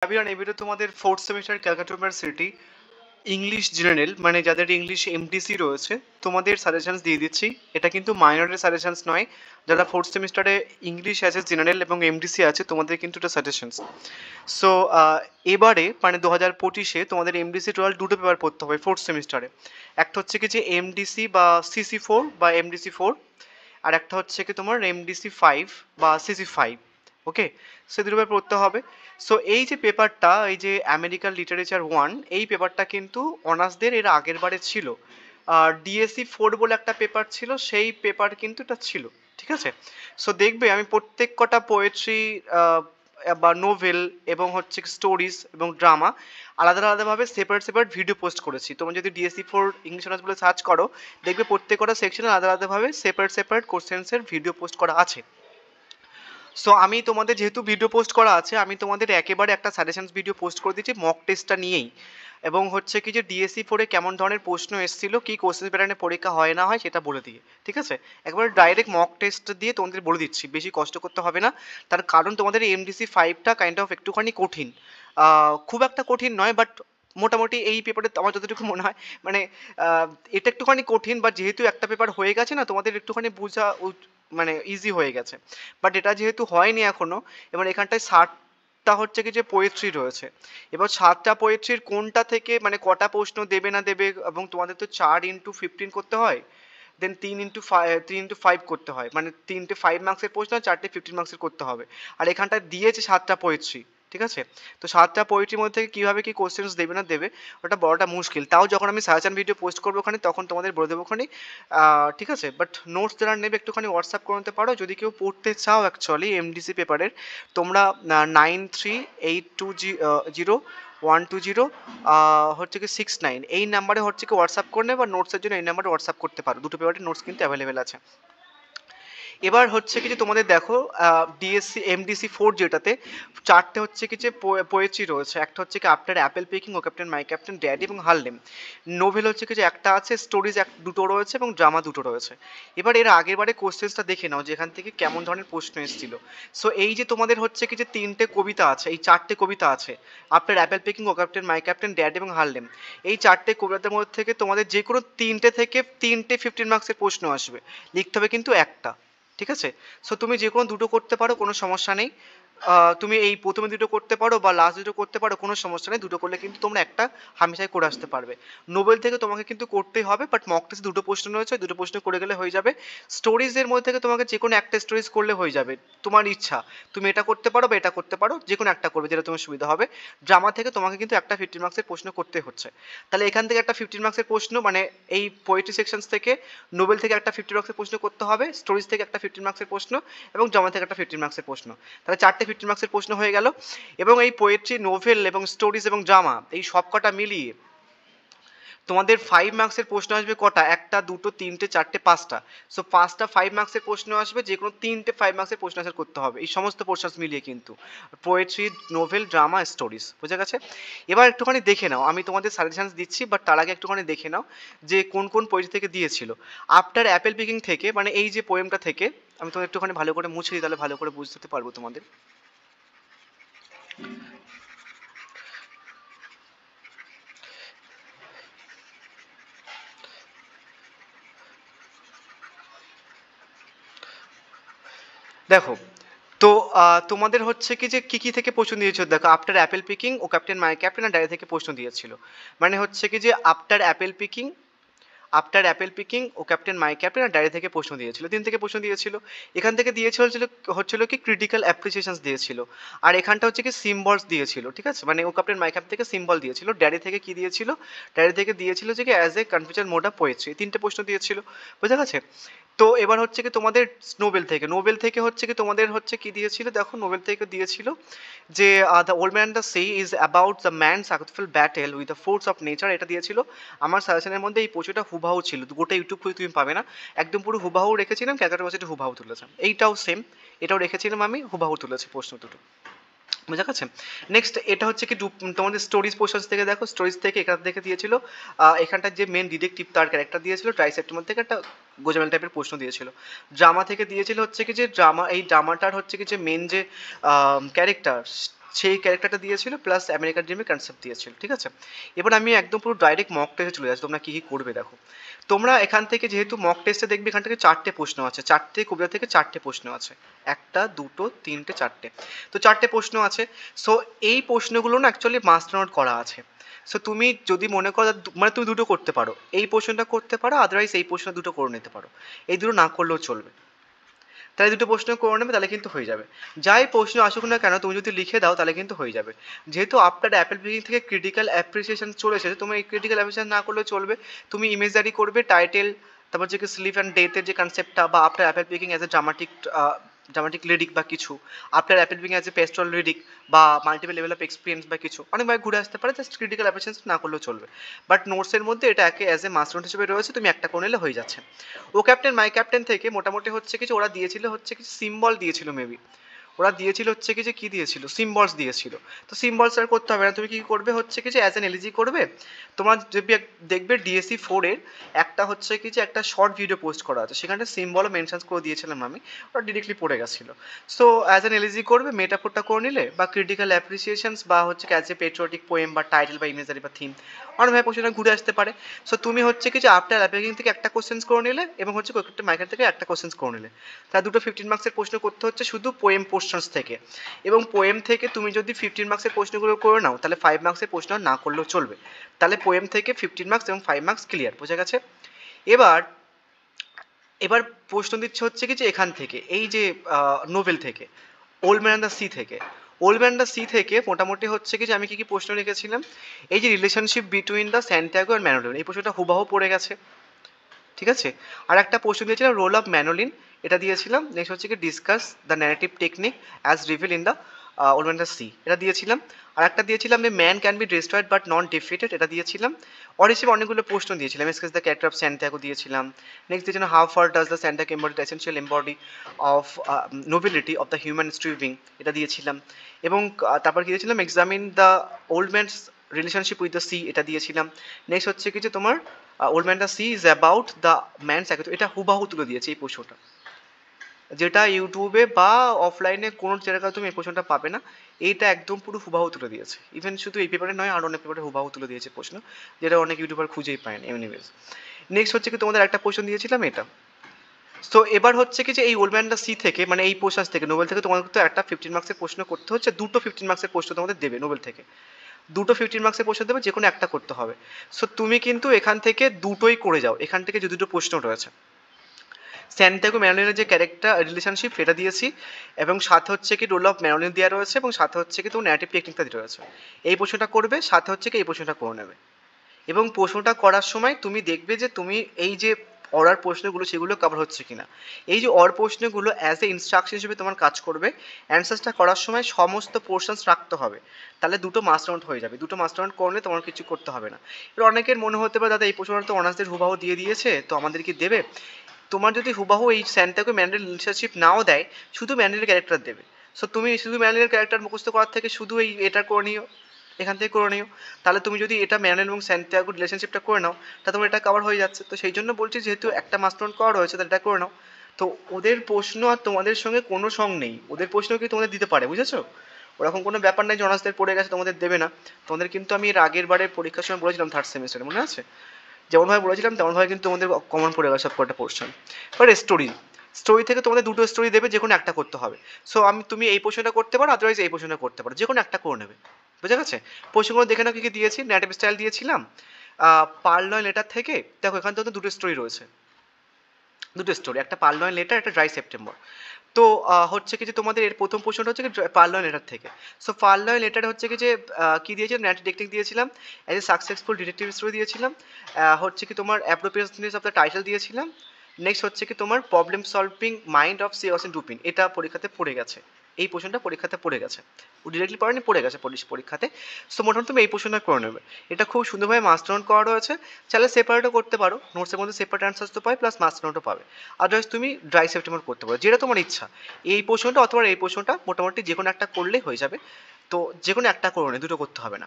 এবার এবারে তোমাদের fourth semester Calcutta university English general মানে যাদের ইংলিশ এমডিসি রয়েছে তোমাদের সাজেশনস দিয়ে দিচ্ছি। এটা কিন্তু মাইনরের সাজেশনস নয়, যারা ফোর্থ সেমিস্টারে ইংলিশ আছে জেনারেল এবং এমডিসি আছে তোমাদের কিন্তু এটা সাজেশনস। সো এবারে মানে 2025-এ তোমাদের এমডিসি টোটাল দুটো পেপার পড়তে হবে ফোর্থ সেমিস্টারে। একটা হচ্ছে কি যে এমডিসি বা সিসি 4 বা এমডিসি 4, আর একটা হচ্ছে কি তোমার এমডিসি 5 বা সিসি 5। ওকে, সে দুটো পেপার পড়তে হবে। সো এই যে পেপারটা, এই যে আমেরিকান লিটারেচার 1, এই পেপারটা কিন্তু অনার্সদের এর আগের বারে ছিল। আর ডিএসসি 4 বলে একটা পেপার ছিল, সেই পেপার কিন্তু এটা ছিল। ঠিক আছে, সো দেখবে আমি প্রত্যেক কটা পোয়েট্রি বা নোভেল এবং হচ্ছে স্টোরিজ এবং ড্রামা আলাদা আলাদাভাবে সেপারেট সেপারেট ভিডিও পোস্ট করেছি। তোমরা যদি ডিএসসি 4 ইংলিশ অনার্স বলে সার্চ করো, দেখবে প্রত্যেক কটা সেকশনে আলাদা আলাদাভাবে সেপারেট সেপারেট কোশ্চেন্সের ভিডিও পোস্ট করা আছে। সো আমি তোমাদের যেহেতু ভিডিও পোস্ট করা আছে, আমি তোমাদের একেবারে একটা সাজেশনস ভিডিও পোস্ট করে দিচ্ছি মক টেস্টটা নিয়েই, এবং হচ্ছে কি যে ডিএসসি 4-এ কেমন ধরনের প্রশ্ন এসেছিল, কি কোশ্চেন প্যাটার্নে পরীক্ষা হয় না হয় সেটা বলে দিয়ে। ঠিক আছে, একবারে ডাইরেক্ট মক টেস্ট দিয়ে তোমাদের বলে দিচ্ছি, বেশি কষ্ট করতে হবে না। তার কারণ তোমাদের এমডিসি 5টা কাইন্ড অফ একটুখানি কঠিন, খুব একটা কঠিন নয়, বাট মোটামুটি এই পেপারে আমার যতটুকু মনে হয় মানে এটা একটুখানি কঠিন, বা যেহেতু একটা পেপার হয়ে গেছে না, তোমাদের একটুখানি বোঝা মানে ইজি হয়ে গেছে। বাট এটা যেহেতু হয়নি এখনো, এবার এখানটায় 60টা হচ্ছে কি যে পোয়েট্রি রয়েছে। এবার 7টা পোয়েট্রির কোনটা থেকে মানে কটা প্রশ্ন দেবে না দেবে, এবং তোমাদের তো 4x15 করতে হয়, দেন 3x5 করতে হয়, মানে 3টে 5 মার্কসের প্রশ্ন আর 4টে 15 মার্কসের করতে হবে। আর এখানটায় দিয়েছে 7টা পোয়েট্রি। ঠিক আছে, তো 7টা পোয়েট্রির মধ্যে থেকে কীভাবে কী কোশ্চেন্স দেবে না দেবে ওটা বড়টা মুশকিল। তাও যখন আমি সাজেশন ভিডিও পোস্ট করবো ওখানে, তখন তোমাদের বলে দেবো ওখানে। ঠিক আছে, বাট নোটস যারা নেবে একটুখানি হোয়াটসঅ্যাপ করে নিতে পারো যদি কেউ পড়তে চাও অ্যাকচুয়ালি এমডিসি পেপারের। তোমরা 93820120 হচ্ছে কি 69 এই নাম্বারে হচ্ছে কি হোয়াটসঅ্যাপ করে নেবে, বা নোটসের জন্য এই নাম্বারে হোয়াটসঅ্যাপ করতে পারো। দুটো পেপারের নোটস কিন্তু অ্যাভেলেবেল আছে। এবার হচ্ছে কি যে তোমাদের দেখো এমডিসি 4 যেটাতে 4টে হচ্ছে কি যে পোয়েট্রি রয়েছে। একটা হচ্ছে কি after apple picking, O captain my captain, daddy এবং হারলেম। নোভেল হচ্ছে কি যে একটা আছে, স্টোরিজ দুটো রয়েছে এবং ড্রামা দুটো রয়েছে। এবার এর আগের বারে কোশ্চেন্সটা দেখে নাও যে এখান থেকে কেমন ধরনের প্রশ্ন এসেছিল। সো এই যে তোমাদের হচ্ছে কি যে 3টে কবিতা আছে, এই 4টে কবিতা আছে, after apple picking, O captain my captain, daddy এবং হারলেম। এই 4টে কবিতার মধ্যে থেকে তোমাদের যে কোনো 3টে থেকে 3টে 15 মার্কসের প্রশ্ন আসবে, লিখতে হবে কিন্তু একটা। ঠিক আছে, সো তুমি যে কোনো দুটো করতে পারো, কোনো সমস্যা নেই। তুমি এই প্রথমে দুটো করতে পারো বা লাস্ট দুটো করতে পারো, কোনো সমস্যা নেই। দুটো করলে কিন্তু তোমরা একটা হামেশাই করে আসতে পারবে। নোবেল থেকে তোমাকে কিন্তু করতেই হবে, বাট মক টেস্টে দুটো প্রশ্ন রয়েছে, দুটো প্রশ্ন করে গেলে হয়ে যাবে। স্টোরিজের মধ্যে থেকে তোমাকে যে কোনো একটা স্টোরিজ করলে হয়ে যাবে, তোমার ইচ্ছা। তুমি এটা করতে পারো বা এটা করতে পারো, যে কোনো একটা করবে যেটা তোমার সুবিধা হবে। ড্রামা থেকে তোমাকে কিন্তু একটা 15 মার্কসের প্রশ্ন করতে হচ্ছে। তাহলে এখান থেকে একটা 15 মার্কসের প্রশ্ন, মানে এই পোয়েট্রি সেকশনস থেকে নোবেল থেকে একটা 15 মার্কসের প্রশ্ন করতে হবে, স্টোরিজ থেকে একটা 15 মার্কসের প্রশ্ন, এবং ড্রামা থেকে একটা 15 মার্কসের প্রশ্ন। তাহলে 4টে 15 মার্কসের প্রশ্ন হয়ে গেল। এবং এই পোয়েট্রি, নোভেল এবং স্টোরিজ এবং ড্রামা এই সব কটা মিলিয়ে তোমাদের 5 মার্কসের প্রশ্ন আসবে কটা? একটা, দুটো, তিনটে, চারটে, পাঁচটা। সো 5টা 5 মার্কসের প্রশ্ন আসবে, যে কোনো 3টে 5 মার্কসের প্রশ্ন আনসার করতে হবে, এই সমস্ত প্রশ্ন মিলিয়ে কিন্তু পোয়েট্রি, নোভেল, ড্রামা, স্টোরিজ। বুঝে গেছে? এবার একটুখানি দেখে নাও, আমি তোমাদের সাজেশনস দিচ্ছি, বাট তার আগে একটুখানি দেখে নাও যে কোন কোন পোয়েট্রি থেকে দিয়েছিল। আফটার অ্যাপেল পিকিং থেকে, মানে এই যে পোয়েমটা থেকে, আমি তোমাদের একটুখানি ভালো করে মুছে দিই, তাহলে ভালো করে বুঝতে পারবো তোমাদের। দেখো, তো তোমাদের হচ্ছে কি যে কি থেকে প্রশ্ন দিয়েছিল দেখো। After apple picking, O captain my captain আর ডায়রি থেকে প্রশ্ন দিয়েছিল। মানে হচ্ছে কি যে after apple picking, O captain my captain আর ডায়রি থেকে প্রশ্ন দিয়েছিল, 3 থেকে প্রশ্ন দিয়েছিল। এখান থেকে দিয়েছিল হচ্ছিল কি ক্রিটিক্যাল অ্যাপ্রিসিয়েশনস দিয়েছিল। আর এখানটা হচ্ছে কি সিম্বলস দিয়েছিল। ঠিক আছে, মানে ও ক্যাপ্টেন মাই ক্যাপ্টেন থেকে সিম্বল দিয়েছিল। ডায়রি থেকে কি দিয়েছিল? ডায়রি থেকে দিয়েছিল যে কি as a confusion mode of poetry, 3টে প্রশ্ন দিয়েছিল। বুঝা গেছে? তো এবার হচ্ছে কি তোমাদের নোবেল থেকে হচ্ছে কি তোমাদের হচ্ছে কি দিয়েছিল দেখো। নোবেল থেকে দিয়েছিল যে the old man the C is about the man successful battle with the force of nature, এটা দিয়েছিল। আমার সাজেশনের মধ্যে এই প্রশ্নটা হুবাহু ছিল, গোটা ইউটিউব খুঁজে তুমি পাবে না, একদম পুরো হুবাহু রেখেছিলাম। ক্যালকাটা ইউনিভার্সিটি হুবাহু তুলেছে। এইটাও সেম, এটাও রেখেছিলাম আমি, হুবাহু তুলেছি প্রশ্ন দুটো। বুঝা গেছে? নেক্সট এটা হচ্ছে কি তোমাদের স্টোরিজ পোর্শনস থেকে দেখো। স্টোরিজ থেকে এখান থেকে দিয়েছিল এখানটার যে মেন ডিটেকটিভ তার ক্যারেক্টার দিয়েছিল, ট্রাইসেপ্টেমন থেকে একটা গোজামেল টাইপের প্রশ্ন দিয়েছিল। ড্রামা থেকে দিয়েছিল হচ্ছে কি যে এই ড্রামাটার হচ্ছে কি যে মেন যে ক্যারেক্টার, সেই ক্যারেক্টারটা দিয়েছিল, প্লাস আমেরিকান ড্রিমের কনসেপ্ট দিয়েছিল, ঠিক আছে। এবার আমি একদম পুরো ডাইরেক্ট মক টেস্টে চলে যাচ্ছি, তোমরা কী কী করবে দেখো। তোমরা এখান থেকে যেহেতু মক টেস্টে দেখবে এখান থেকে 4টে প্রশ্ন আছে, 4টে কবিতা থেকে 4টে প্রশ্ন আছে, 1 2 3 4টে, তো 4টে প্রশ্ন আছে। সো এই প্রশ্নগুলো না অ্যাকচুয়ালি মাস্টার নোট করা আছে। সো তুমি যদি মনে করো মানে তুমি দুটো করতে পারো, এই প্রশ্নটা করতে পারো, আদারওয়াইজ এই প্রশ্ন দুটো করে নিতে পারো, এই দুটো না করলেও চলবে। তাহলে দুটো প্রশ্ন করে নেবে, তাহলে কিন্তু হয়ে যাবে। যাই প্রশ্ন আসুক না কেন তুমি যদি লিখে দাও তাহলে কিন্তু হয়ে যাবে। যেহেতু আফটার অ্যাপেল পিকিং থেকে ক্রিটিক্যাল অ্যাপ্রিসিয়েশন চলে এসেছে, তুমি এই ক্রিটিক্যাল অ্যাপ্রিসিয়েশন না করলেও চলবে। তুমি ইমেজারি করবে, টাইটেল, তারপর যে স্লিপ অ্যান্ড ডেথের যে কনসেপ্টটা, বা after apple picking as a dramatic lyric বা কিছু, after apple picking as a pastoral lyric, বা মাল্টিপল লেভেল অফ এক্সপিরিয়েন্স বা কিছু অনেকভাবে ঘুরে আসতে পারে, জাস্ট ক্রিটিক্যাল অ্যাপ্রিসিয়েশন না করলেও চলবে। বাট নোটসের মধ্যে এটা একে অ্যাজ এ মাস্টার নোট হিসেবে রয়েছে, তুমি একটা করে নিলে হয়ে যাচ্ছে। ও ক্যাপ্টেন মাই ক্যাপ্টেন থেকে মোটামুটি হচ্ছে কিছু ওরা দিয়েছিল, হচ্ছে কিছু সিম্বল দিয়েছিল মেবি, ওরা দিয়েছিল হচ্ছে কি যে কী দিয়েছিল, সিম্বলস দিয়েছিল। তো সিম্বলস আর করতে হবে না, তুমি কী করবে হচ্ছে কি যে অ্যাজ অ্যান এলজি করবে। তোমার যদি দেখবে ডিএসসি 4-এর একটা হচ্ছে কি যে একটা শর্ট ভিডিও পোস্ট করা আছে, সেখানে সিম্বলও মেনশন করে দিয়েছিলাম আমি, ওরা ডিরেক্টলি পড়ে গেছিলো। সো অ্যাজ অ্যান এলজি করবে, মেটাফোরটা করে নিলে, বা ক্রিটিক্যাল অ্যাপ্রিসিয়েশনস, বা হচ্ছে অ্যাজ এ পেট্রিয়টিক পোয়েম, বা টাইটেল, বা ইমেজারি, বা থিম, অনেকভাবে কোশ্চেনটা ঘুরে আসতে পারে। সো তুমি হচ্ছে কি যে আফটার অ্যাপ্লিকিং থেকে একটা কোশ্চেন্স করে নিলে, এবং হচ্ছে কোয়েক্টের মাইকার থেকে একটা কোশ্চেন্স করে নিলে, তার দুটো 15 মার্কসের প্রশ্ন করতে হচ্ছে শুধু পোয়েম পোর্শনস থেকে। এবং পোয়েম থেকে তুমি যদি 15 মার্কসের প্রশ্নগুলো করে নাও তাহলে 5 মার্কসের প্রশ্ন না করলেও চলবে। তাহলে পোয়েম থেকে 15 মার্কস এবং 5 মার্কস ক্লিয়ার, বোঝা গেছে। এবার এবার প্রশ্ন দিচ্ছে হচ্ছে কি যে এখান থেকে, এই যে নোভেল থেকে, old man and the sea থেকে। ওল্ড ম্যান দ্য সি থেকে মোটামুটি হচ্ছে কি যে আমি কি প্রশ্ন রেখেছিলাম, এই যে relationship between the Santiago and Manolin, এই প্রশ্নটা হুবাহু পড়ে গেছে, ঠিক আছে। আর একটা প্রশ্ন দিয়েছিলাম রোল অফ ম্যানোলিন, এটা দিয়েছিলাম। নেক্সট হচ্ছে কি discuss the narrative technique as reveal in the old man the sea, এটা দিয়েছিলাম। আর একটা দিয়েছিলাম যে man can be destroyed but not defeated, এটা দিয়েছিলাম। ওর হিসেবে অনেকগুলো প্রশ্ন দিয়েছিলাম, এসকেস দ্য ক্যারেক্টার অফ স্যান্টিয়াগো দিয়েছিলাম। নেক্সট দিয়েছিলাম how far does the Santiago embody the essential embody of nobility of the human striving, এটা দিয়েছিলাম। এবং তারপর কি দিয়েছিলাম examine the old man's relationship with the sea, এটা দিয়েছিলাম। নেক্সট হচ্ছে কি যে তোমার old man the C is about the man psycho, এটা হুবাহু তুলে দিয়েছে এই প্রশ্নটা, যেটা ইউটিউবে বা অফলাইনে কোনো জায়গায় তুমি এই প্রশ্নটা পাবে না। এইটা একদম পুরো হুবাহু তুলে দিয়েছে, ইভেন শুধু এই পেপারে নয় আর অনেক পেপারে হুবাহু তুলে দিয়েছে প্রশ্ন, যেটা অনেক ইউটিউবার খুঁজেই পায় না। এমনিওয়েজ নেক্সট হচ্ছে কি তোমাদের একটা প্রশ্ন দিয়েছিলাম এটা। তো এবার হচ্ছে কি যে এই ওল্ড ম্যান দ্য সি থেকে, মানে এই পোর্শন থেকে, নোবেল থেকে তোমাদের তো একটা 15 মার্কসের প্রশ্ন করতে হচ্ছে, দুটো 15 মার্কসের প্রশ্ন তোমাদের দেবে নোবেল থেকে, দুটো 15 মার্কসের প্রশ্ন দেবে, যে কোনো একটা করতে হবে। সো তুমি কিন্তু এখান থেকে দুটোই করে যাও, এখান থেকে যে দুটো প্রশ্ন রয়েছে, স্যান্টিয়াগো ম্যানোলিনের যে ক্যারেক্টার রিলেশনশিপ সেটা দিয়েছি, এবং সাথে হচ্ছে কি রোল অফ ম্যানোলিন দেওয়া রয়েছে, এবং সাথে হচ্ছে কি তোমার ন্যারেটিভ টেকনিকটা দেওয়া রয়েছে। এই প্রশ্নটা করবে, সাথে হচ্ছে কি এই প্রশ্নটা করে নেবে। এবং প্রশ্নটা করার সময় তুমি দেখবে যে তুমি এই যে অরার প্রশ্নগুলো সেগুলো কভার হচ্ছে কিনা। এই যে অর প্রশ্নগুলো অ্যাজ এ ইনস্ট্রাকশন হিসেবে তোমার কাজ করবে, অ্যান্সার্সটা করার সময় সমস্ত পোর্শনস রাখতে হবে, তাহলে দুটো মাস্টার নোট হয়ে যাবে। দুটো মাস্টার নোট করলে তোমার কিছু করতে হবে না। এবার অনেকের মনে হতে পারে দাদা এই প্রশ্নটা তো অনার্সদের হুবাহু দিয়ে দিয়েছে, তো আমাদের কি দেবে। তোমার যদি হুবাহু এই স্যান্টিয়াগো ম্যান্ডেল রিলেশনশিপ নাও দেয়, শুধু ম্যান্ডেলের ক্যারেক্টার দেবে। সো তুমি শুধু ম্যান্ডেলের ক্যারেক্টার মুখস্থ করার থেকে শুধু এই এটা করে নিও, এখান থেকে করে নিও। তাহলে তুমি যদি এটা ম্যানুয়েল এবং স্যান্টিয়াগো রিলেশনশিপটা করে নাও, তাহলে তোমার এটা কভার হয়ে যাচ্ছে। তো সেই জন্য বলছি যেহেতু একটা মাস্টার নোট করা রয়েছে তাহলে এটা করে নাও। তো ওদের প্রশ্ন আর তোমাদের সঙ্গে কোনো সং নেই, ওদের প্রশ্ন কি তোমাদের দিতে পারে, বুঝেছো। ওরকম কোনো ব্যাপার নাই যে অনার্সদের পড়ে গেছে তোমাদের দেবে না। তোমাদের কিন্তু আমি এর আগের বারের পরীক্ষার সময় বলেছিলাম থার্ড সেমিস্টারে, মনে আছে, যেমনভাবে বলেছিলাম তেমনভাবে কিন্তু তোমাদের কমন পড়ে গেছে সব কটা পোর্শন। এবার স্টোরি থেকে তোমাদের দুটো স্টোরি দেবে, যে কোনো একটা করতে হবে। সো তুমি এই পোর্শনটা করতে পারো, আদারওয়াইজ এই পোর্শনটা করতে পারো, যে কোনো একটা করে নেবে, বুঝা গেছে। প্রশ্নগুলো দেখে নাও কী কী দিয়েছি। ন্যারেটিভ স্টাইল দিয়েছিলাম, পার্লয় লেটার থেকে, দেখো এখান থেকে তো দুটো স্টোরি রয়েছে, দুটো স্টোরি, একটা পার্লয় লেটার, একটা ড্রাই সেপ্টেম্বর। তো হচ্ছে কি যে তোমাদের এর প্রথম প্রশ্নটা হচ্ছে কি পার্লয় লেটার থেকে। সো পার্লয় লেটার হচ্ছে কি যে কী দিয়েছিলাম, ন্যারেটিভ টেকনিক দিয়েছিলাম, as a successful detective story দিয়েছিলাম, হচ্ছে কি তোমার অ্যাপ্রোপ্রিয়েটনেস অফ দ্য টাইটেল দিয়েছিলাম। নেক্সট হচ্ছে কি তোমার প্রবলেম সলভিং মাইন্ড অফ সিওসিন ডুপিন, এটা পরীক্ষাতে পড়ে গেছে, এই প্রশ্নটা পরীক্ষাতে পড়ে গেছে, ডিরেক্টলি পড়েনি, পড়ে গেছে পরীক্ষাতে। সো মোটামুটি তুমি এই প্রশ্নটা করে নেবে। এটা খুব সুন্দরভাবে মাস্টার নোট করা রয়েছে, চাইলে সেপারেটও করতে পারো, নোটসের মধ্যে সেপারেট অ্যান্সার্স তো পাই, প্লাস মাস্টার নোটও পাবে। আদারওয়াইজ তুমি ড্রাই সেপ্টেম্বর করতে পারো, যেটা তোমার ইচ্ছা। এই প্রশ্নটা অথবা এই প্রশ্নটা মোটামুটি যে কোনো একটা করলেই হয়ে যাবে। তো যে কোনো একটা করো না, দুটো করতে হবে না।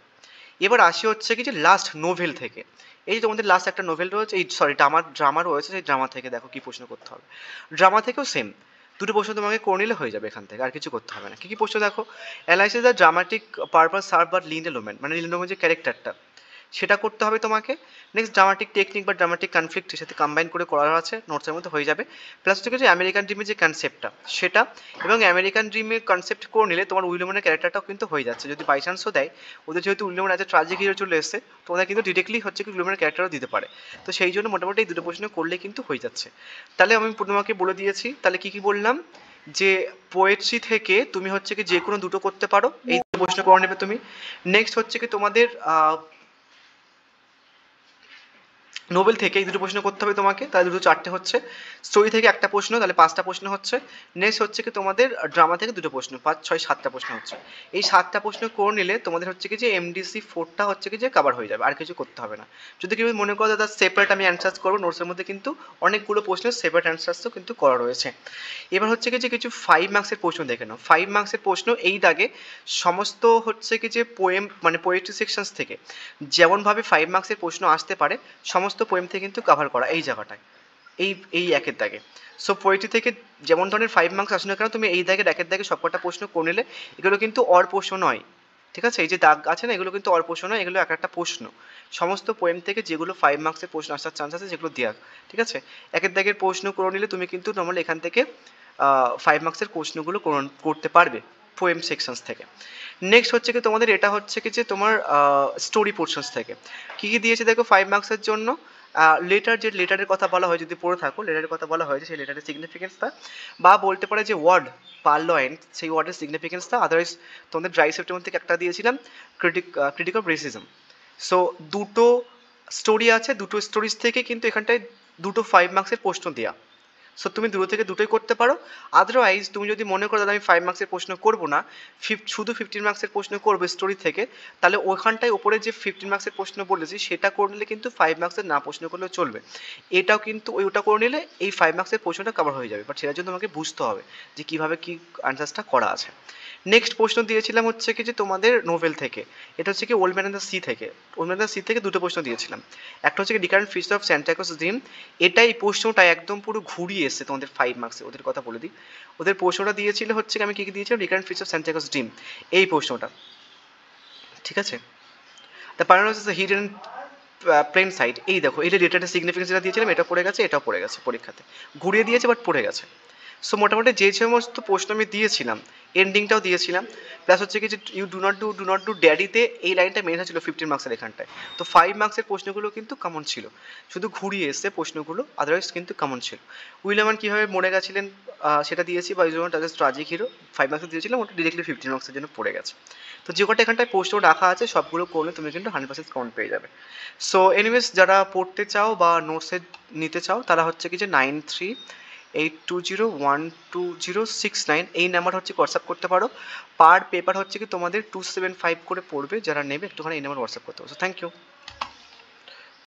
এবার আসি হচ্ছে কি যে লাস্ট নোভেল থেকে, এই যে তোমাদের লাস্ট একটা নোভেল রয়েছে, এই সরি ড্রামা রয়েছে, সেই ড্রামা থেকে দেখো কি প্রশ্ন করতে হবে। ড্রামা থেকেও সেম, দুটো প্রশ্ন তোমাকে করে নিলে হয়ে যাবে এখান থেকে, আর কিছু করতে হবে না। কী কী প্রশ্ন দেখো, analysis the dramatic purpose serve বা লিনেলোমেন, মানে লিনেলোমেন যে ক্যারেক্টারটা সেটা করতে হবে তোমাকে। নেক্সট ড্রামাটিক টেকনিক বা ড্রামাটিক কনফ্লিক্টের সাথে কম্বাইন করে করা আছে, নোটসের মধ্যে হয়ে যাবে। প্লাস হচ্ছে যে আমেরিকান ড্রিমের যে কনসেপ্টটা সেটা, এবং আমেরিকান ড্রিমের কনসেপ্ট করে নিলে তোমার উইলিয়ামের ক্যারেক্টারটাও কিন্তু হয়ে যাচ্ছে। যদি বাই চান্সও দেয়, ওদের যেহেতু উইলিয়ামের আছে ট্রাজিক হিরো চলে এসেছে, তো ওদের কিন্তু ডিরেক্টলি হচ্ছে কি উইলিয়ামের ক্যারেক্টারও দিতে পারে। তো সেই জন্য মোটামুটি এই দুটো প্রশ্ন করলে কিন্তু হয়ে যাচ্ছে। তাহলে আমি তোমাকে বলে দিয়েছি, তাহলে কি কি বললাম, যে পোয়েট্রি থেকে তুমি হচ্ছে কি যে কোনো দুটো করতে পারো, এই প্রশ্ন করে নেবে তুমি। নেক্সট হচ্ছে কি তোমাদের নোবেল থেকে এই দুটো প্রশ্ন করতে হবে তোমাকে, তাহলে দুটো চারটে হচ্ছে। স্টোরি থেকে একটা প্রশ্ন, তাহলে পাঁচটা প্রশ্ন হচ্ছে। নেক্সট হচ্ছে কি তোমাদের ড্রামা থেকে দুটো প্রশ্ন, 5, 6, 7টা প্রশ্ন হচ্ছে। এই 7টা প্রশ্ন করে নিলে তোমাদের হচ্ছে কি যে এমডিসি 4টা হচ্ছে কি যে কভার হয়ে যাবে, আর কিছু করতে হবে না। যদি কেউ মনে করো দাদা সেপারেট আমি অ্যান্সার্স করবো, নোটসের মধ্যে কিন্তু অনেকগুলো প্রশ্নের সেপারেট অ্যান্সার্সও কিন্তু করা রয়েছে। এবার হচ্ছে কি যে কিছু 5 মার্কসের প্রশ্ন দেখে নাও। 5 মার্কসের প্রশ্ন এই দাগে সমস্ত হচ্ছে কি যে পোয়েম মানে পোয়েট্রি সেকশনস থেকে যেমনভাবে 5 মার্কসের প্রশ্ন আসতে পারে সমস্ত পোয়েম থেকে কিন্তু কভার করা এই জায়গাটায়, এই এই একের দাগে। সো পোয়েট্রি থেকে যেমন ধরনের 5 মার্কস আসুন না কেন, তুমি এই দাগের একের দাগে সবকটা প্রশ্ন করে নিলে, এগুলো কিন্তু অর প্রশ্ন নয়, ঠিক আছে? এই যে দাগ আছে না, এগুলো কিন্তু অর প্রশ্ন নয়, এগুলো এক একটা প্রশ্ন। সমস্ত পোয়েম থেকে যেগুলো 5 মার্কসের প্রশ্ন আসার চান্স আছে যেগুলো দেওয়া, ঠিক আছে? একের দাগের প্রশ্ন করে নিলে তুমি কিন্তু নর্মালি এখান থেকে 5 মার্কসের প্রশ্নগুলো করতে পারবে পোয়েম সেকশনস থেকে। নেক্সট হচ্ছে কি তোমাদের এটা হচ্ছে কি যে তোমার স্টোরি পোর্শনস থেকে কী কী দিয়েছে দেখো 5 মার্কসের জন্য। লেটার, যে লেটারের কথা বলা হয়, যদি পড়ে থাকো লেটারের কথা বলা হয়েছে, সেই লেটারের সিগনিফিকেন্সটা, বা বলতে পারে যে ওয়ার্ড পার্লয়েন্ট, সেই ওয়ার্ডের সিগনিফিকেন্সটা। আদারওয়াইজ তোমাদের ড্রাই সেপ্টেম্বর থেকে একটা দিয়েছিলাম ক্রিটিক অফ রেসিজম। সো দুটো স্টোরি আছে, দুটো স্টোরিজ থেকে কিন্তু এখানটায় দুটো 5 মার্কসের প্রশ্ন দেওয়া। সো তুমি দুটো থেকে দুটোই করতে পারো। আদারওয়াইজ তুমি যদি মনে করো দাদা আমি 5 মার্কসের প্রশ্ন করবো না, শুধু 15 মার্কসের প্রশ্ন করবে স্টোরি থেকে, তাহলে ওখানটায় ওপরে যে 15 মার্কসের প্রশ্ন বলেছি সেটা করে নিলে কিন্তু 5 মার্কসের না প্রশ্ন করলেও চলবে। এটাও কিন্তু ওটা করে নিলে এই 5 মার্কসের প্রশ্নটা কভার হয়ে যাবে, বাট সেটার জন্য তোমাকে বুঝতে হবে যে কীভাবে কী আনসার্সটা করা আছে। নেক্সট প্রশ্ন দিয়েছিলাম হচ্ছে কি যে তোমাদের নোভেল থেকে, এটা হচ্ছে কি old man and the sea থেকে। Old man and the sea থেকে দুটো প্রশ্ন দিয়েছিলাম, একটা হচ্ছে কি recurrent feast of Santa Claus dream. এটাই প্রশ্নটা একদম পুরো ঘুরিয়ে এসছে তোমাদের 5 মার্কসে। ওদের কথা বলে দিই, ওদের প্রশ্নটা দিয়েছিল হচ্ছে আমি কী কী দিয়েছিলাম, ডিকারেন্ট ফিস্ট অফ স্যান্টাক্লজ ড্রিম এই প্রশ্নটা, ঠিক আছে? The paradox is the hidden plain side, এই দেখো এটা ডেটাটা সিগনিফিকেন্স যেটা দিয়েছিলাম এটা পড়ে গেছে, এটাও পড়ে গেছে পরীক্ষাতে, ঘুরিয়ে দিয়েছে বাট পড়ে গেছে। সো মোটামুটি যে সমস্ত প্রশ্ন আমি দিয়েছিলাম, এন্ডিংটাও দিয়েছিলাম, প্লাস হচ্ছে কি যে ইউ ডু নট ডু ড্যাডিতে এই লাইনটা মেন ছিল 15 মার্কসের এখানটায়। তো 5 মার্কসের প্রশ্নগুলো কিন্তু কমন ছিল, শুধু ঘুরিয়ে এসছে প্রশ্নগুলো, আদারওয়াইজ কিন্তু কমন ছিল। উইলিয়ামান কীভাবে মরে গেছিলেন সেটা দিয়েছি, বা ইউজন টাজেস ট্রাজিক হিরো 5 মার্কস দিয়েছিলাম, ওটা ডিরেক্টলি 15 মার্কসের জন্য পড়ে গেছে। তো যে কটা এখানটায় প্রশ্ন রাখা আছে সবগুলো করলে তুমি কিন্তু 100% কাউন্ট পেয়ে যাবে। সো এনিওয়েজ যারা পড়তে চাও বা নোটসে নিতে চাও তারা হচ্ছে কি যে 9382012069 এই নাম্বার হচ্ছে হোয়াটসঅ্যাপ করতে পারো। পার পেপার হচ্ছে কি তোমাদের 275 করে পড়বে, যারা নেবে একটুখানি এই নাম্বার হোয়াটসঅ্যাপ করতে পারো। So thank you.